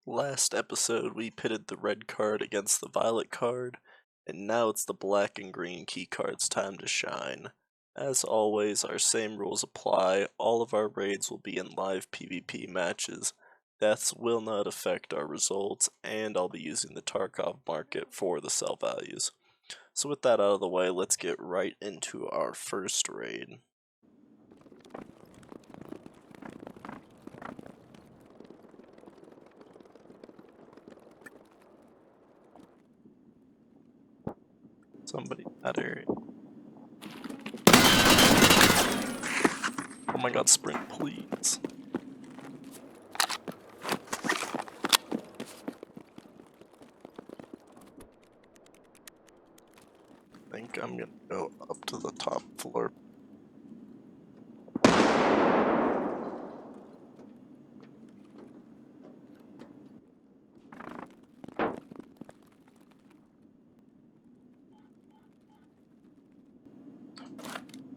Last episode, we pitted the red card against the violet card, and now it's the black and green key card's time to shine. As always, our same rules apply. All of our raids will be in live PvP matches. Deaths will not affect our results, and I'll be using the Tarkov market for the sell values. So with that out of the way, let's get right into our first raid. Somebody in that area. Oh my god, sprint, please. I think I'm gonna go up to the top floor.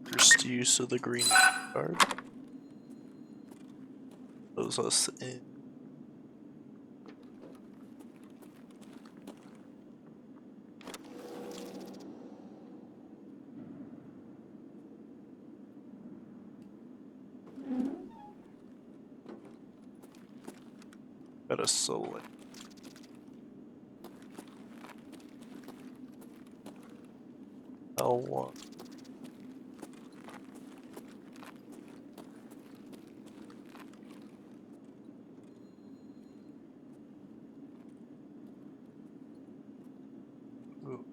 First use of the green card throws us in. Gotta select. L1. Ooh.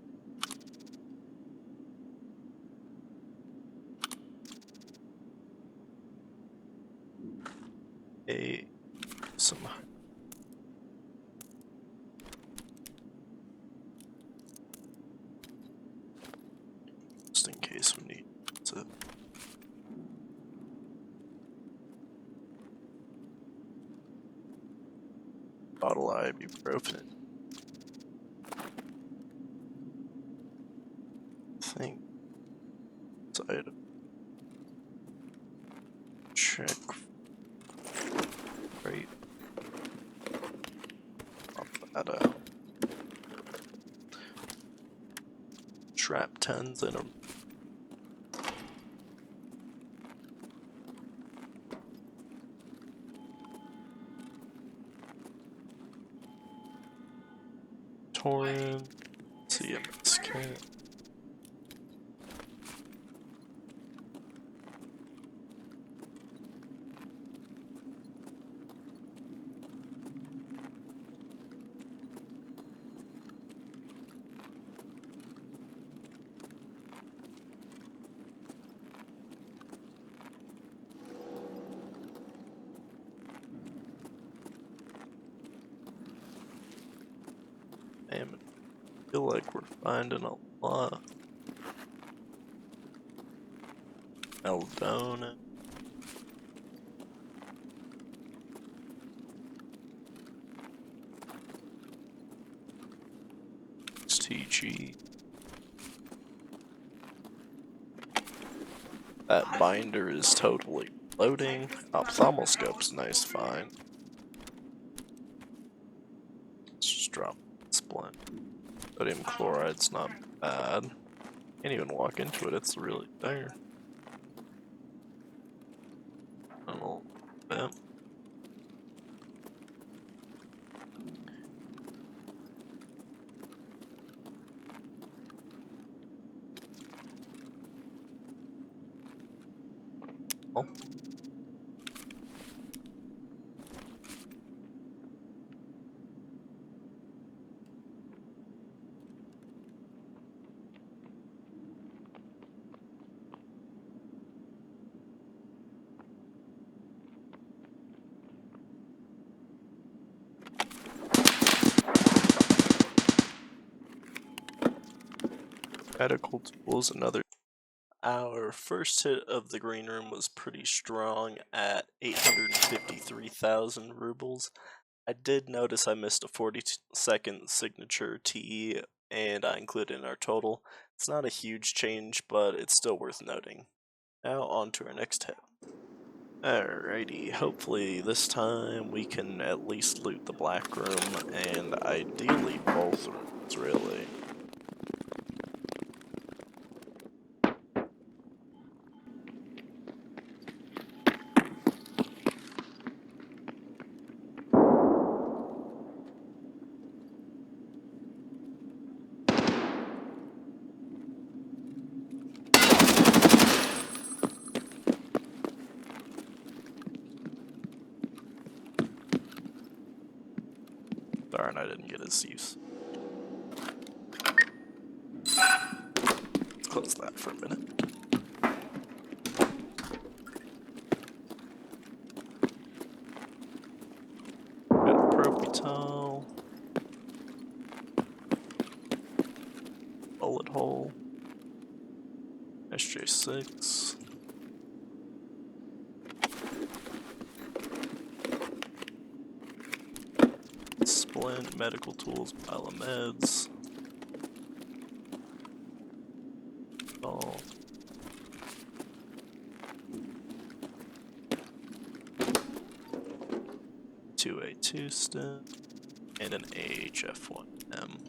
Some just in case we need to. Bottle ibuprofen. I think side of check right. Pop that out. Trap 10s in them. Torrent, CMS kit. Damn it. I feel like we're finding a lot. Eldona. TG. That binder is totally loading. Ophthalmoscope's nice find. Let's just drop splint. Sodium chloride's not bad. Can't even walk into it, it's really there. A little bit. Oh. Medical tools, another. Our first hit of the green room was pretty strong at 853,000 rubles. I did notice I missed a 40-second signature TE, and I included in our total. It's not a huge change, but it's still worth noting. Now on to our next hit. Alrighty, hopefully this time we can at least loot the black room, and ideally both rooms, really. Darn, I didn't get his use. Let's close that for a minute. Got a Propital. Bullet hole. SJ6. Splint, medical tools, pile of meds. All. Two A2 stem and an AHF1M.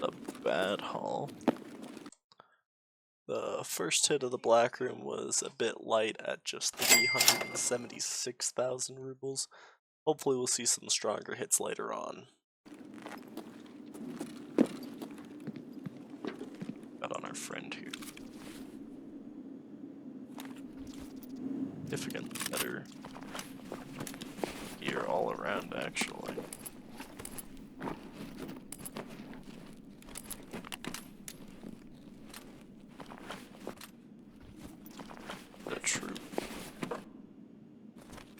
A bad haul. The first hit of the black room was a bit light at just 376,000 rubles. Hopefully we'll see some stronger hits later on. Got on our friend here. Significantly better gear all around, actually. The troop.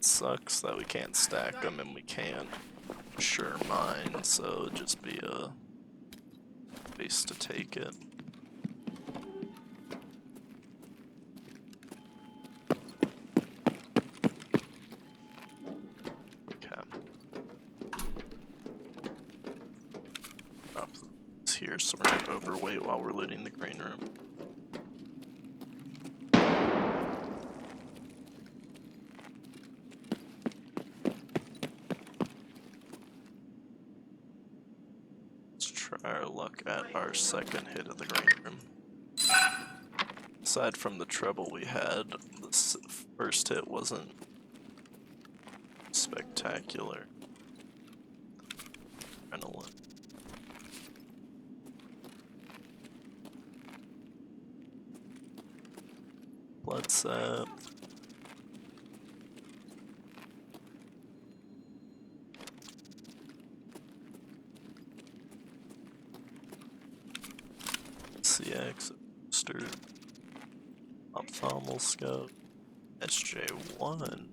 Sucks that we can't stack them, and we can't sure mine, so it'd just be a place to take it. Okay. Drop this here so we're not overweight while we're looting the green room. Try our luck at our second hit of the green room. Aside from the trouble we had, this first hit wasn't spectacular. Adrenaline. Blood sap. CX, booster, ophthalmal scope, SJ1.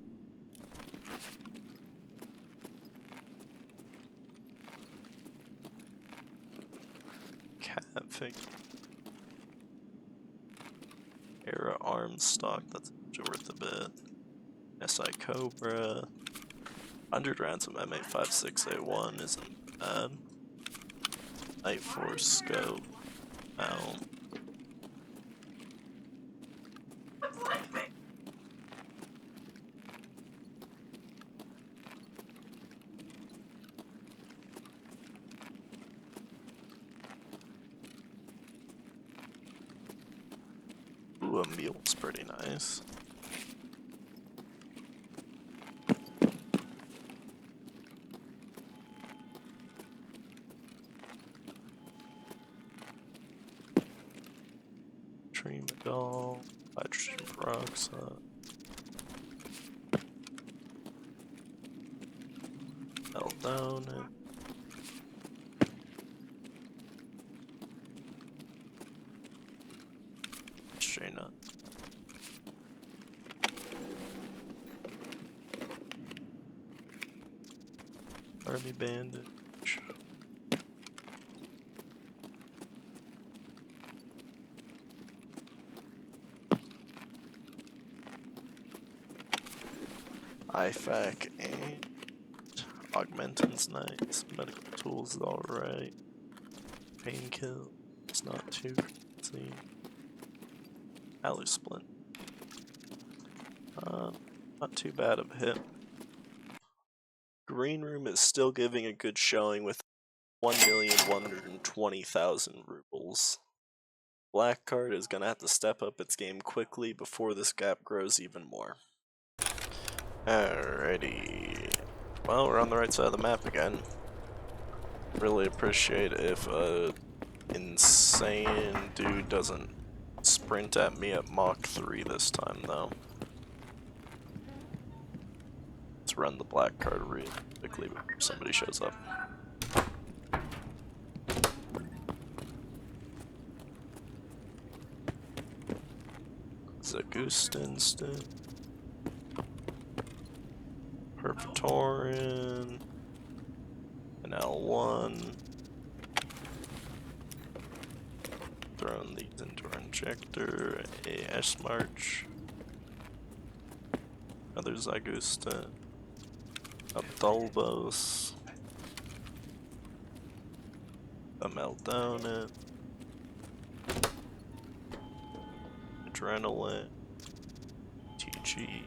Cat figure. Era arms stock, that's worth a bit. SI Cobra. 100 rounds of M856A1 isn't bad. Night Force scope. Mount. Ooh, a meal's pretty nice. Tremadol, hydrogen peroxide. Fell down and strain up. Army bandage. IFAC and Augmentin's nice. Medical tools is alright. Painkiller, it's not too crazy. Alley splint. Not too bad of a hit. Green room is still giving a good showing with 1,120,000 rubles. Black card is gonna have to step up its game quickly before this gap grows even more. Alrighty. Well, we're on the right side of the map again. Really appreciate if a insane dude doesn't sprint at me at Mach 3 this time, though. Let's run the black card really quickly before somebody shows up. Zagustinston. Perpetorin. An L1. Throwing these into our injector. A S-March. Another Zagusta. Abdulbos. A Meldonit. Adrenaline. TG.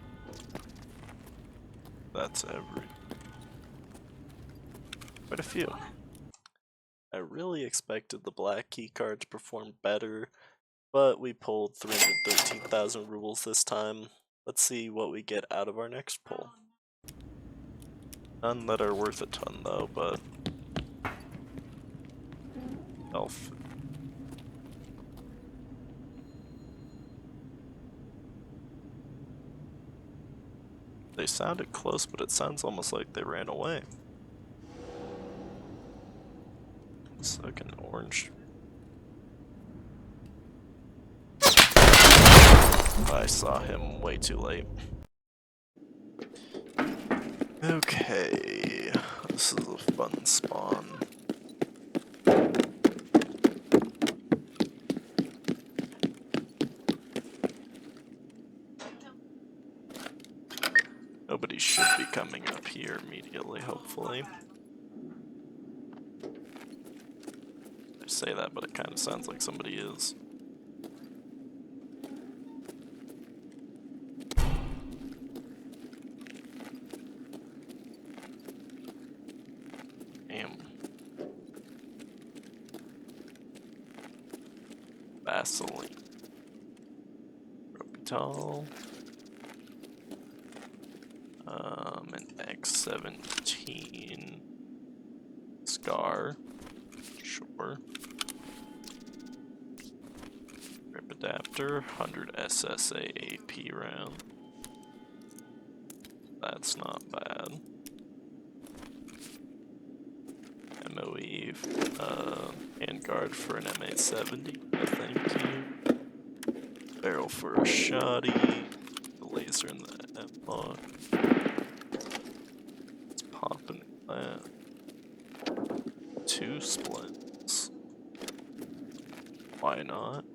That's quite a few. I really expected the black key card to perform better, but we pulled 313,000 rubles this time. Let's see what we get out of our next pull. None that are worth a ton though, but elf. They sounded close, but it sounds almost like they ran away. Second orange. I saw him way too late. Okay, this is a fun spawn. Nobody should be coming up here immediately, hopefully. I say that, but it kind of sounds like somebody is. Damn. Vaseline. Robital. An X17 Scar, sure. Rip adapter, 100 SSA AP round. That's not bad. MOE, handguard for an MA70, thank you. Barrel for a shoddy, the laser in the M-lock. It's popping that. 2 splints. Why not?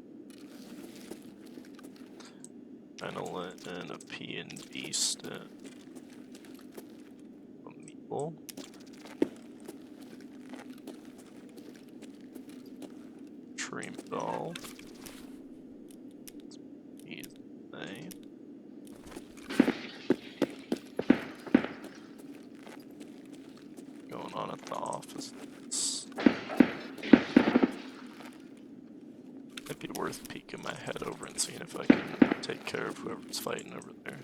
Adrenaline and a P&B stat. A meeple. Dream doll. Easy. Going on at the office. Might be worth peeking my head over and seeing if I can take care of whoever's fighting over there.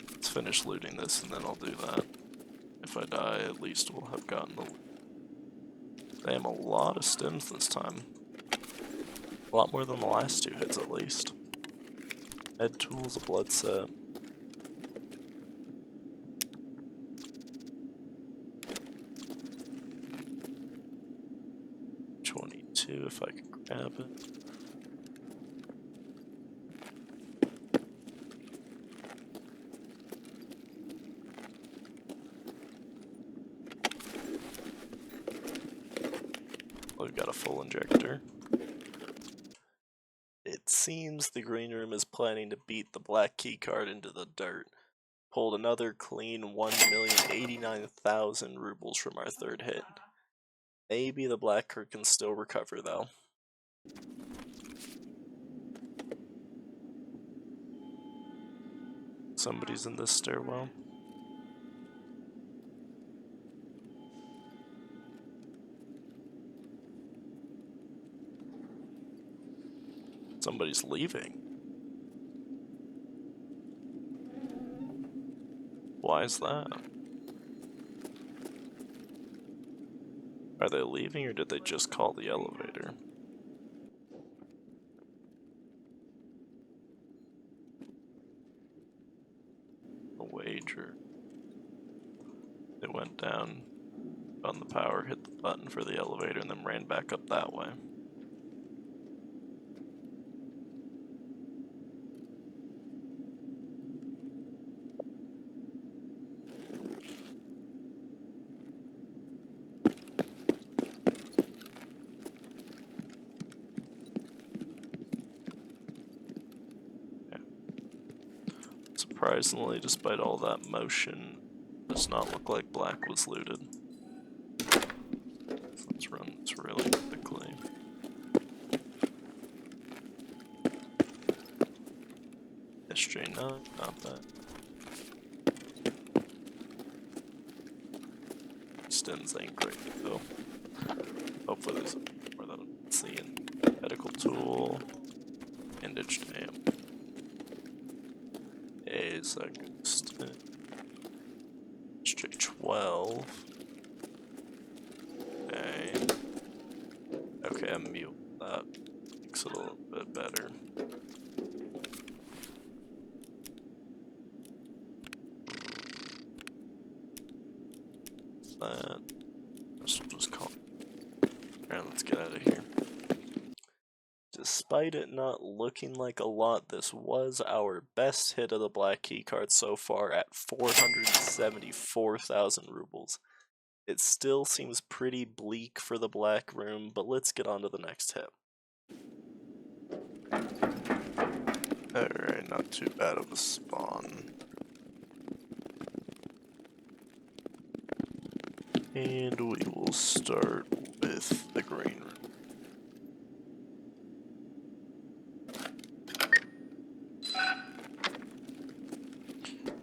Let's finish looting this and then I'll do that. If I die, at least we'll have gotten the loot. They have a lot of stims this time. A lot more than the last 2 hits at least. Head tools, a blood set. If I can grab it. We've got a full injector. It seems the green room is planning to beat the black key card into the dirt. Pulled another clean 1,089,000 rubles from our third hit. Maybe the black card can still recover though. somebody's in this stairwell. Somebody's leaving. Why is that? Are they leaving or did they just call the elevator? A wager. They went down on the power, hit the button for the elevator, and then ran back up that way. Surprisingly, despite all that motion, it does not look like black was looted. Let's run this really quickly. SJ9, not bad. Stins ain't great though. Hopefully there's more than I'm seeing. Medical tool. Bandage damn. Is that good stuff? Straight 12. Okay. Okay, I'm mute. That makes it a little bit better. That. This will just call. Alright, let's get out of here. Despite it not looking like a lot, this was our best hit of the black keycard so far at 474,000 rubles. It still seems pretty bleak for the black room, but let's get on to the next hit. Alright, not too bad of a spawn. And we will start with the green room.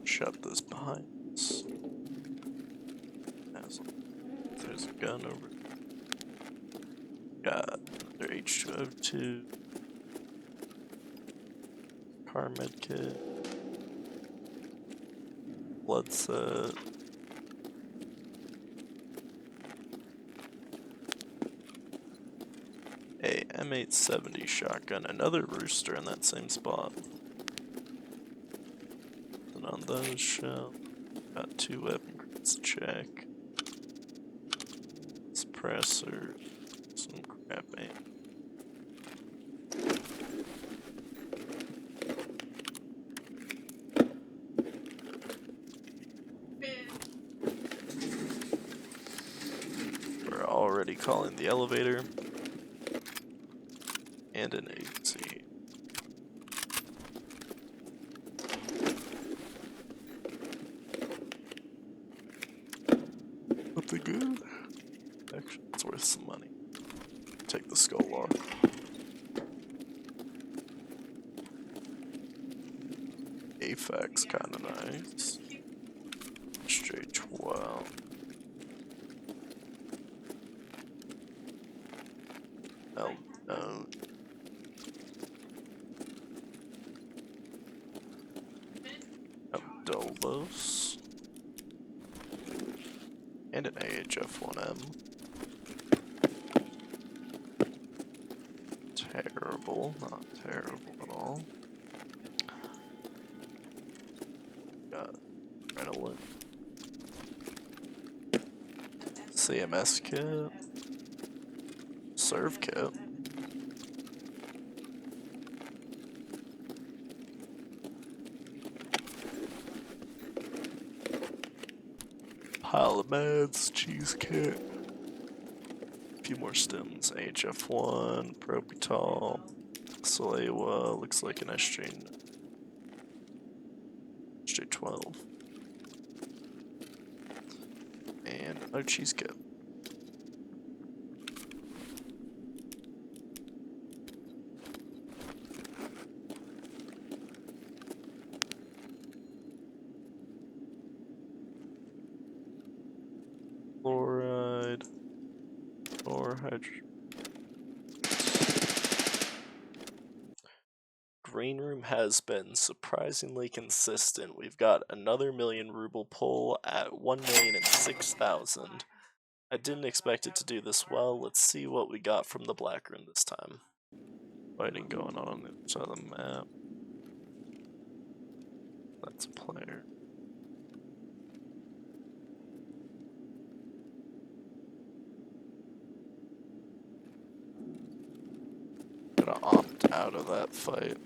Shut this behind us. There's a gun over there. Got another H2O2. Car med kit. Blood set. A M870 shotgun. Another rooster in that same spot. On those shells, got 2 weapon crates to check. Suppressor, some crap aim. We're already calling the elevator and an agency. Nothing good. Actually, it's worth some money. Take the skull off. AFAC's kinda nice. Straight 12. Oh no. Abdolbos. And an AHF-1M. Terrible, not terrible at all. Got adrenaline. CMS kit. Serve kit. Pile of meds, cheese kit. A few more stems. HF1, Propital, Salewa, looks like an SJ12. And another cheese kit. Fluoride. Or hydrogen. Green room has been surprisingly consistent. We've got another million ruble pull at 1,006,000. I didn't expect it to do this well. Let's see what we got from the black room this time. Fighting going on the other side of the map. That's a player. Gonna opt out of that fight.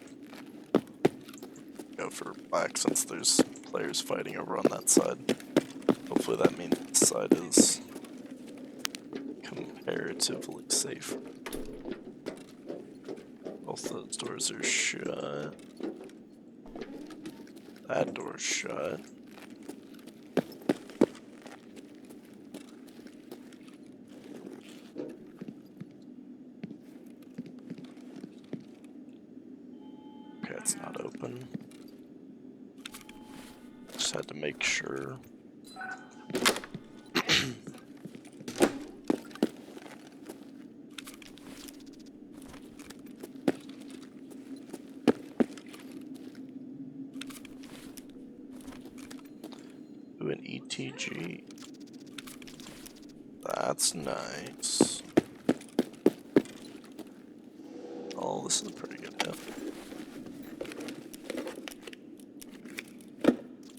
Go for black since there's players fighting over on that side. Hopefully that means this side is comparatively safe. Both those doors are shut. That door's shut. Okay, it's not open. Just had to make sure. Do an ETG. That's nice. Oh, this is a pretty good hit.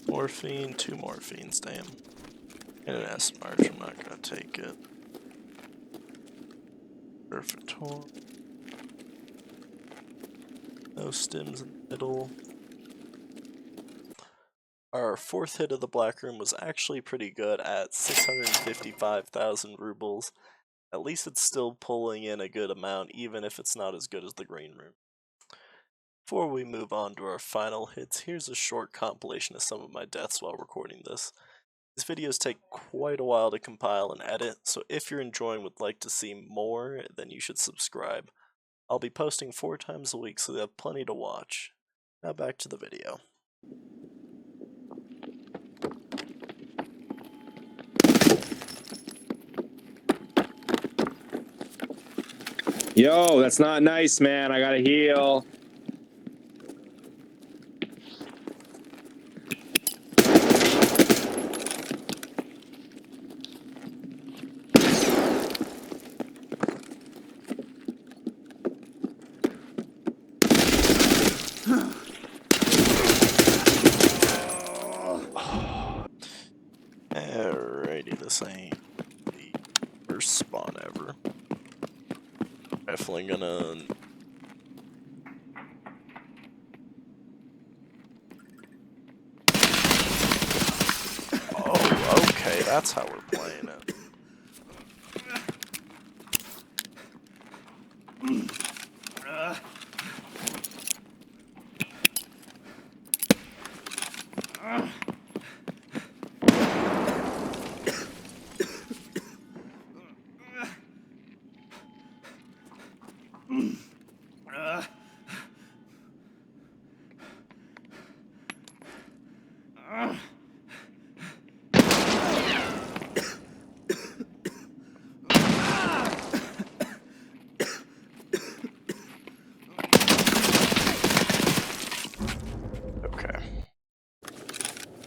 Morphine, 2 morphines, damn. And an S march, I'm not gonna take it. Perfect horn. No stims in the middle. Our 4th hit of the black room was actually pretty good at 655,000 rubles. At least it's still pulling in a good amount, even if it's not as good as the green room. Before we move on to our final hits, here's a short compilation of some of my deaths while recording this. These videos take quite a while to compile and edit, so if you're enjoying and would like to see more, then you should subscribe. I'll be posting 4 times a week, so you have plenty to watch. Now back to the video. Yo, that's not nice, man. I gotta heal. Alrighty, this ain't the worst spawn ever. Definitely gonna... Oh, okay, that's how we're playing it.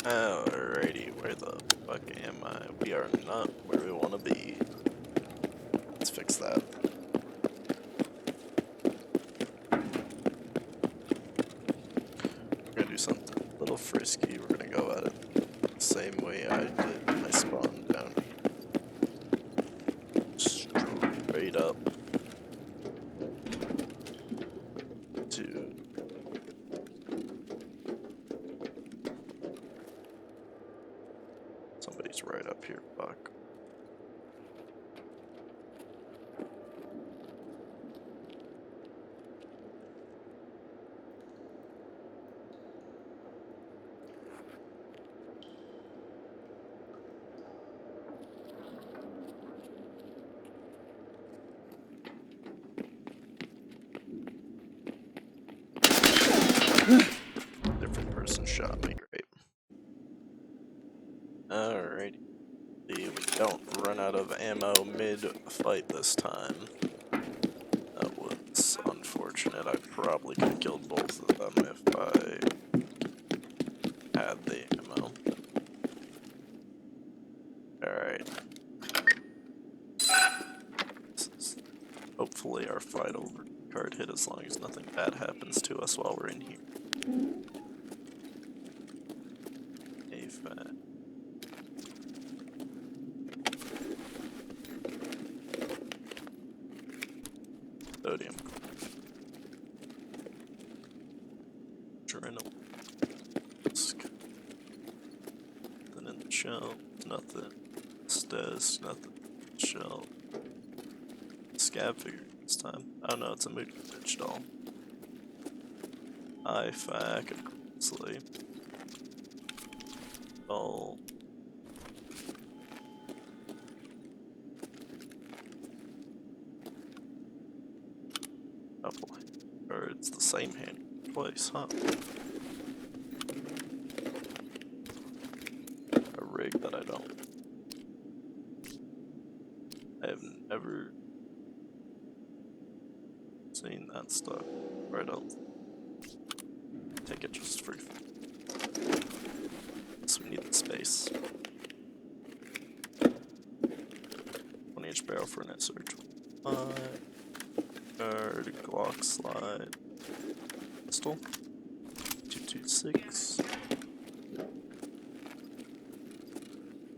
Alrighty, where the fuck am I? We are not where we want to be. Let's fix that. We're gonna do something a little frisky. We're gonna go at it the same way I did when I spawned down here. Straight up. Dude. Somebody's right up here, fuck. Different person shot me, great. Alrighty. We don't run out of ammo mid-fight this time. That was unfortunate. I probably could have killed both of them if I had the ammo. Alright. This is hopefully our final card hit as long as nothing bad happens to us while we're in here. AFAC. Sodium. Journal. Nothing in the shelf. Nothing. Stairs. Nothing. Shelf. Scab figure this time. Oh no, it's a mood bitch doll. IFAC, obviously. Doll. Oh boy. Or it's the same hand twice, huh? A rig that I don't. I have never seen that stuff. Or I don't take it just for fun. So we need the space. 20-inch barrel for an SR25. Guard, Glock slide. Pistol. 226.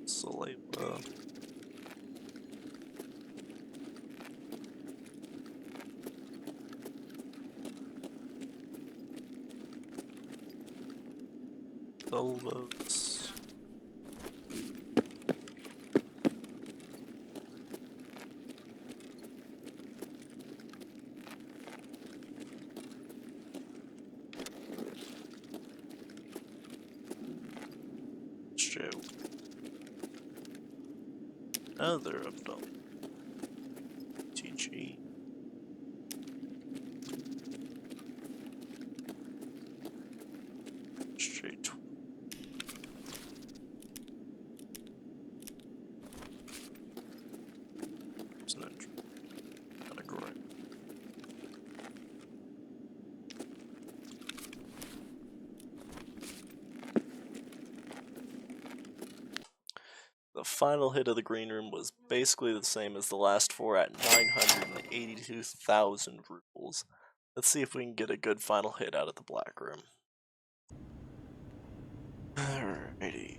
Saliva. Elbows. Another abdomen. TG. Straight. There's an entry. Not a groin. The final hit of the green room was basically the same as the last four at 982,000 rubles. Let's see if we can get a good final hit out of the black room. Alrighty.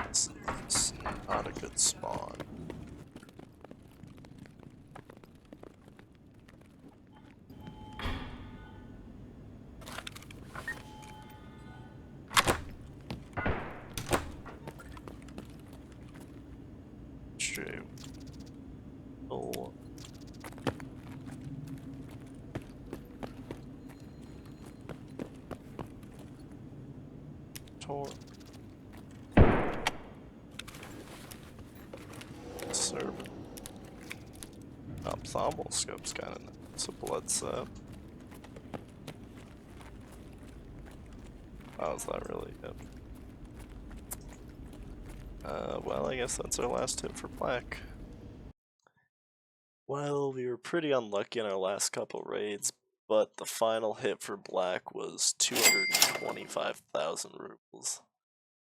This is not a good spawn. True. Oh. Tor. Server. Ophthalmal scope's kind of nice. It's a blood set. Oh, is that really it? Well, I guess that's our last hit for black. Well, we were pretty unlucky in our last couple raids, but the final hit for black was 225,000 rubles.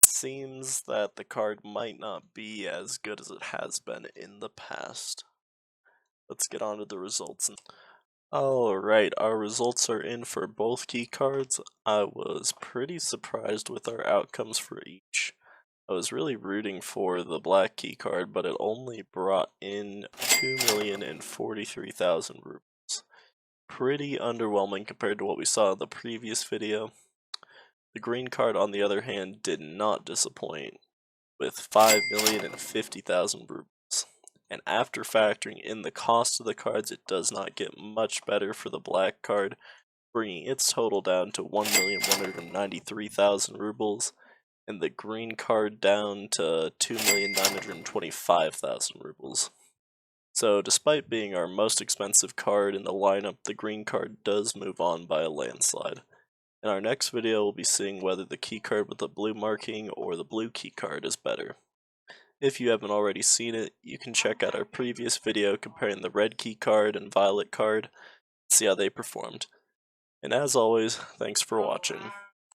Seems that the card might not be as good as it has been in the past. Let's get on to the results. Alright, our results are in for both key cards. I was pretty surprised with our outcomes for each. I was really rooting for the black key card, but it only brought in 2,043,000 rubles. Pretty underwhelming compared to what we saw in the previous video. The green card, on the other hand, did not disappoint, with 5,050,000 rubles. And after factoring in the cost of the cards, it does not get much better for the black card, bringing its total down to 1,193,000 rubles, and the green card down to 2,925,000 rubles. So despite being our most expensive card in the lineup, the green card does move on by a landslide. In our next video, we'll be seeing whether the key card with the blue marking or the blue key card is better. If you haven't already seen it, you can check out our previous video comparing the red key card and violet card, see how they performed. And as always, thanks for watching.